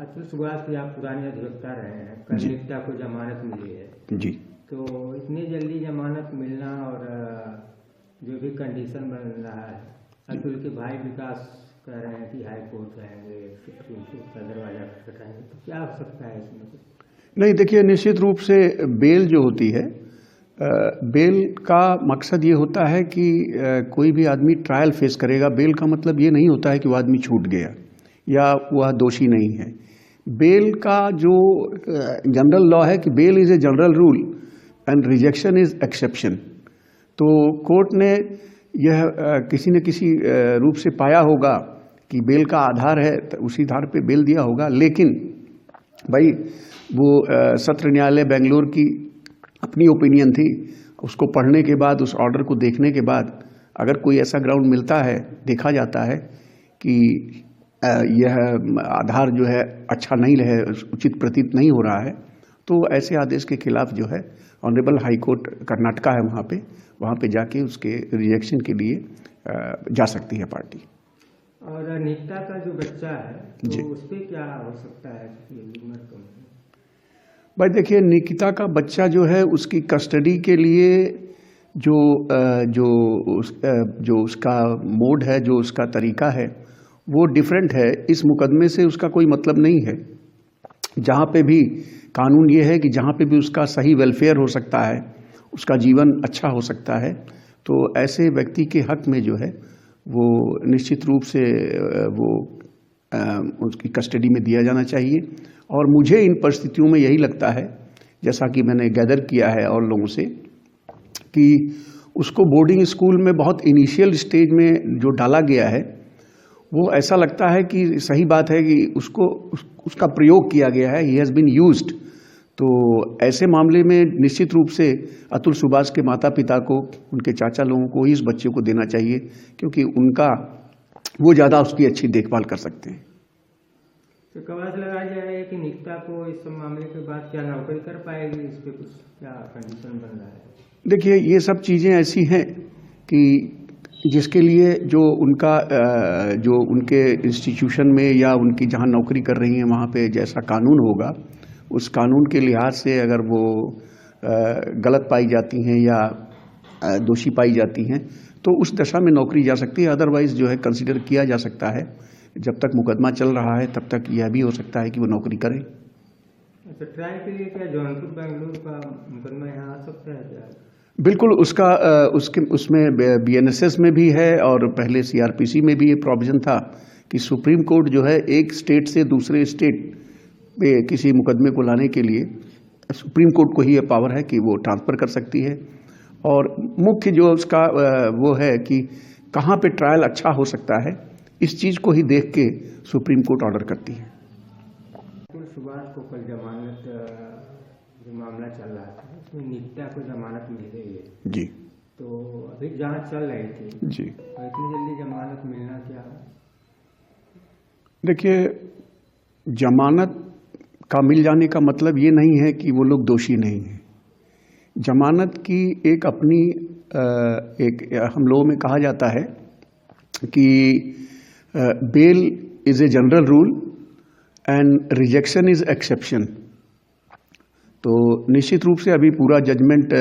अतुल सुभाष की आप पुराने अधिवक्ता रहे हैं, कर्णिकता को जमानत मिली है जी। तो इतनी जल्दी जमानत मिलना और जो भी कंडीशन बन रहा है, अतुल के भाई विकास कह रहे हैं कि हाई कोर्ट जाएंगे, सुप्रीम कोर्ट का दरवाजा खटखटाएंगे, तो क्या हो सकता है इसमें? नहीं, देखिए, निश्चित रूप से बेल जो होती है, बेल का मकसद ये होता है कि कोई भी आदमी ट्रायल फेस करेगा। बेल का मतलब ये नहीं होता है कि वो आदमी छूट गया या वह दोषी नहीं है। बेल का जो जनरल लॉ है कि bail is a general rule and rejection is exception. तो कोर्ट ने यह किसी न किसी रूप से पाया होगा कि बेल का आधार है, तो उसी आधार पे बेल दिया होगा। लेकिन भाई, वो सत्र न्यायालय बेंगलोर की अपनी ओपिनियन थी, उसको पढ़ने के बाद, उस ऑर्डर को देखने के बाद, अगर कोई ऐसा ग्राउंड मिलता है, देखा जाता है कि यह आधार जो है अच्छा नहीं है, उचित प्रतीत नहीं हो रहा है, तो ऐसे आदेश के खिलाफ जो है ऑनरेबल हाई कोर्ट कर्नाटका है, वहाँ पे जाके उसके रिजेक्शन के लिए जा सकती है पार्टी। और निकिता का जो बच्चा है जी, तो उस पर क्या हो सकता है? भाई देखिए, निकिता का बच्चा जो है, उसकी कस्टडी के लिए जो उसका मोड है, जो उसका तरीका है, वो डिफरेंट है। इस मुकदमे से उसका कोई मतलब नहीं है। जहाँ पे भी कानून ये है कि जहाँ पे भी उसका सही वेलफेयर हो सकता है, उसका जीवन अच्छा हो सकता है, तो ऐसे व्यक्ति के हक में जो है वो निश्चित रूप से वो उसकी कस्टडी में दिया जाना चाहिए। और मुझे इन परिस्थितियों में यही लगता है, जैसा कि मैंने गैदर किया है और लोगों से, कि उसको बोर्डिंग स्कूल में बहुत इनिशियल स्टेज में जो डाला गया है, वो ऐसा लगता है कि सही बात है कि उसका प्रयोग किया गया है, ही हैज़ बीन यूज्ड। तो ऐसे मामले में निश्चित रूप से अतुल सुभाष के माता पिता को, उनके चाचा लोगों को ही इस बच्चे को देना चाहिए, क्योंकि वो ज़्यादा उसकी अच्छी देखभाल कर सकते हैं। तो कवास लगाया जा रहा है कि निकिता को इस मामले के बाद क्या नौकरी कर पाएगी, इस पे कुछ क्या कंडीशन बन रहा है? देखिए, ये सब चीज़ें ऐसी हैं कि जिसके लिए जो उनके इंस्टीट्यूशन में या उनकी जहाँ नौकरी कर रही हैं वहाँ पे जैसा कानून होगा, उस कानून के लिहाज से अगर वो गलत पाई जाती हैं या दोषी पाई जाती हैं, तो उस दशा में नौकरी जा सकती है। अदरवाइज़ जो है कंसिडर किया जा सकता है, जब तक मुकदमा चल रहा है तब तक यह भी हो सकता है कि वो नौकरी करे। अच्छा, ट्रायल के लिए क्या जौनपुर बेंगलुरु का मुकदमा यहाँ आ सकता है क्या? बिल्कुल, उसमें BNSS में भी है और पहले CRPC में भी ये प्रोविजन था कि सुप्रीम कोर्ट जो है एक स्टेट से दूसरे स्टेट पे किसी मुकदमे को लाने के लिए सुप्रीम कोर्ट को ही ये पावर है कि वो ट्रांसफ़र कर सकती है। और मुख्य जो उसका वो है कि कहाँ पे ट्रायल अच्छा हो सकता है, इस चीज़ को ही देख के सुप्रीम कोर्ट ऑर्डर करती है। अतुल सुभाष को कल जमानत, जो मामला चल रहा था उसमें निकिता को जमानत मिल गई है जी, तो अभी जांच चल रही थी जी। तो इतनी जल्दी जमानत मिलना क्या? देखिए, जमानत का मिल जाने का मतलब ये नहीं है कि वो लोग दोषी नहीं हैं। जमानत की एक अपनी हम लोगों में कहा जाता है कि bail is a general rule and rejection is exception. तो निश्चित रूप से अभी पूरा जजमेंट,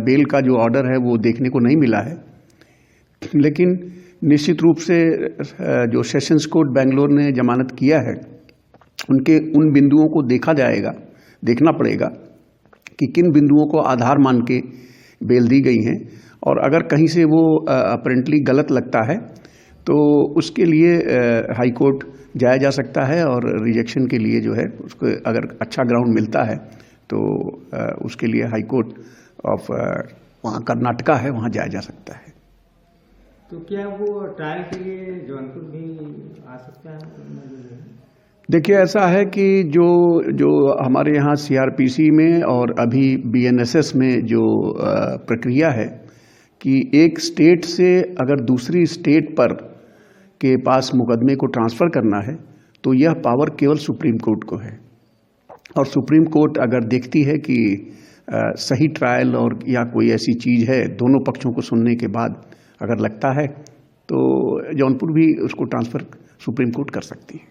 बेल का जो ऑर्डर है वो देखने को नहीं मिला है, लेकिन निश्चित रूप से जो सेशंस कोर्ट बेंगलोर ने जमानत किया है, उनके उन बिंदुओं को देखना पड़ेगा कि किन बिंदुओं को आधार मान के बेल दी गई हैं, और अगर कहीं से वो अपेरेंटली गलत लगता है तो उसके लिए हाई कोर्ट जाया जा सकता है, और रिजेक्शन के लिए जो है उसको अगर अच्छा ग्राउंड मिलता है तो उसके लिए हाई कोर्ट ऑफ वहाँ कर्नाटका है, वहाँ जाया जा सकता है। तो क्या वो ट्रायल के लिए जौनपुर भी आ सकता है? देखिए, ऐसा है कि जो हमारे यहाँ CRPC में और अभी BNSS में जो प्रक्रिया है कि एक स्टेट से अगर दूसरी स्टेट पर के पास मुकदमे को ट्रांसफ़र करना है, तो यह पावर केवल सुप्रीम कोर्ट को है। और सुप्रीम कोर्ट अगर देखती है कि सही ट्रायल और या कोई ऐसी चीज़ है, दोनों पक्षों को सुनने के बाद अगर लगता है, तो जौनपुर भी उसको ट्रांसफ़र सुप्रीम कोर्ट कर सकती है।